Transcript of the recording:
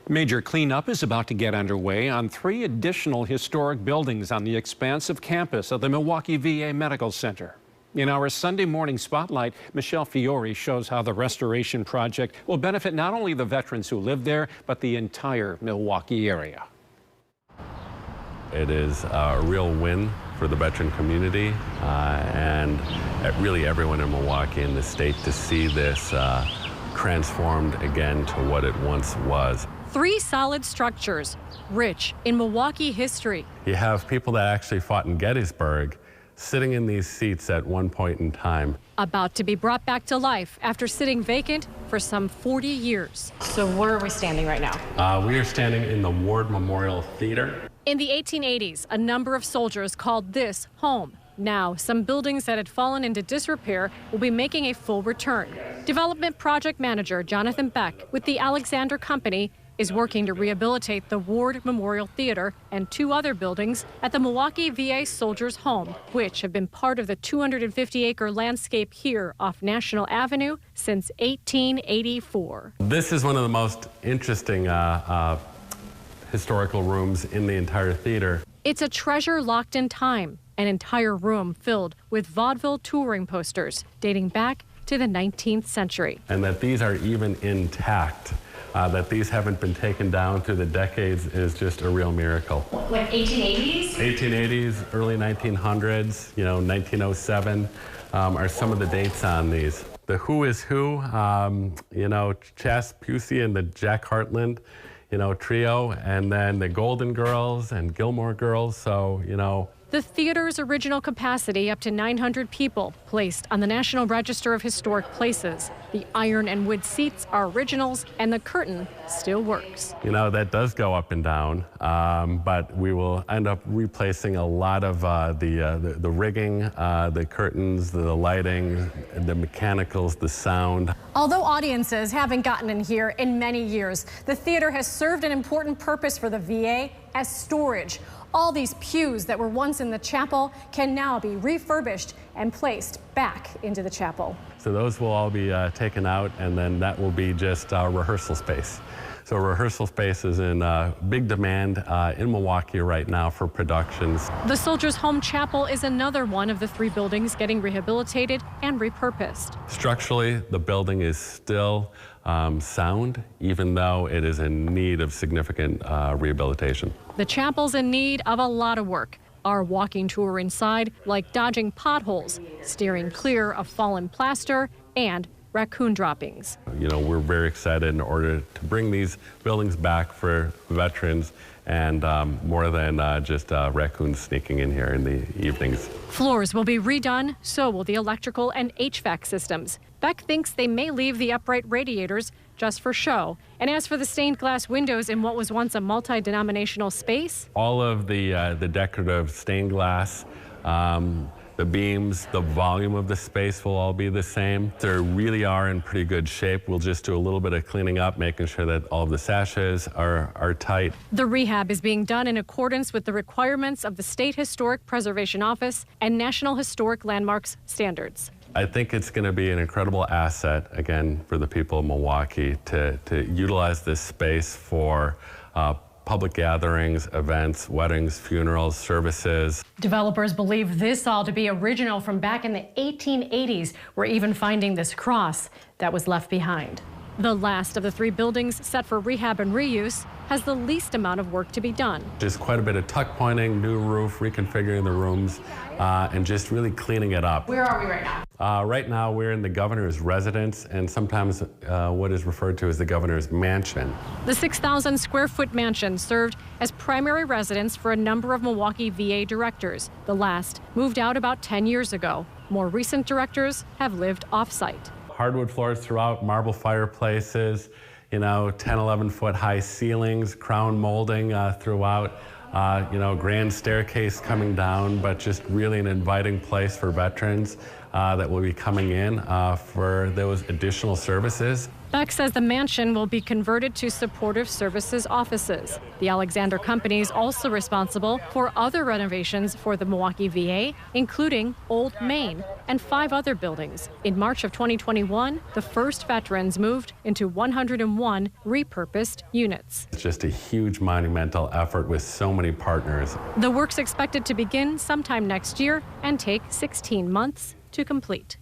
Major cleanup is about to get underway on 3 additional historic buildings on the expansive campus of the Milwaukee VA Medical Center. In our Sunday morning spotlight, Michele Fiore shows how the restoration project will benefit not only the veterans who live there, but the entire Milwaukee area. It is a real win for the veteran community and really everyone in Milwaukee and the state to see this transformed again to what it once was. 3 solid structures, rich in Milwaukee history. You have people that actually fought in Gettysburg sitting in these seats at one point in time. About to be brought back to life after sitting vacant for some 40 years. So where are we standing right now? We are standing in the Ward Memorial Theater. In the 1880s, a number of soldiers called this home. Now, some buildings that had fallen into disrepair will be making a full return. Development project manager Jonathan Beck with the Alexander Company is working to rehabilitate the Ward Memorial Theater and 2 other buildings at the Milwaukee VA Soldiers Home, which have been part of the 250-acre landscape here off National Avenue since 1884. This is one of the most interesting historical rooms in the entire theater. It's a treasure locked in time, an entire room filled with vaudeville touring posters dating back to the 19th century. And that these are even intact. That these haven't been taken down through the decades is just a real miracle. Like 1880s? 1880s, early 1900s, 1907 are some of the dates on these. The Who is Who, Chas Pusey and the Jack Hartland, trio, and then the Golden Girls and Gilmore Girls, so, The theater's original capacity, up to 900 people, placed on the National Register of Historic Places. The iron and wood seats are originals, and the curtain still works. That does go up and down, but we will end up replacing a lot of the rigging, the curtains, the lighting, the mechanicals, the sound. Although audiences haven't gotten in here in many years, the theater has served an important purpose for the VA as storage. All these pews that were once in the chapel can now be refurbished and placed back into the chapel. So those will all be taken out, and then that will be just rehearsal space. So rehearsal space is in big demand in Milwaukee right now for productions. The Soldiers Home Chapel is another one of the 3 buildings getting rehabilitated and repurposed. Structurally, the building is still sound, even though it is in need of significant rehabilitation. The chapel's in need of a lot of work. Our walking tour inside, like dodging potholes, steering clear of fallen plaster, and raccoon droppings. We're very excited in order to bring these buildings back for veterans and more than just raccoons sneaking in here in the evenings. Floors will be redone, so will the electrical and HVAC systems. Beck thinks they may leave the upright radiators just for show. And as for the stained glass windows in what was once a multi-denominational space, all of the decorative stained glass, the beams, the volume of the space will all be the same. They really are in pretty good shape. We'll just do a little bit of cleaning up, making sure that all of the sashes are tight. The rehab is being done in accordance with the requirements of the State Historic Preservation Office and National Historic Landmarks standards. I think it's going to be an incredible asset, again, for the people of Milwaukee to utilize this space for public gatherings, events, weddings, funerals, services. Developers believe this all to be original from back in the 1880s. We're even finding this cross that was left behind. The last of the 3 buildings set for rehab and reuse has the least amount of work to be done. Just quite a bit of tuck pointing, new roof, reconfiguring the rooms, and just really cleaning it up. Where are we right now? Right now we're in the governor's residence and sometimes what is referred to as the governor's mansion. The 6,000 square foot mansion served as primary residence for a number of Milwaukee VA directors. The last moved out about 10 years ago. More recent directors have lived off-site. Hardwood floors throughout, marble fireplaces, 10, 11-foot high ceilings, crown molding throughout, grand staircase coming down, but just really an inviting place for veterans that will be coming in for those additional services. Beck says the mansion will be converted to supportive services offices. The Alexander Company is also responsible for other renovations for the Milwaukee VA, including Old Main and 5 other buildings. In March of 2021, the first veterans moved into 101 repurposed units. It's just a huge monumental effort with so many partners. The work's expected to begin sometime next year and take 16 months to complete.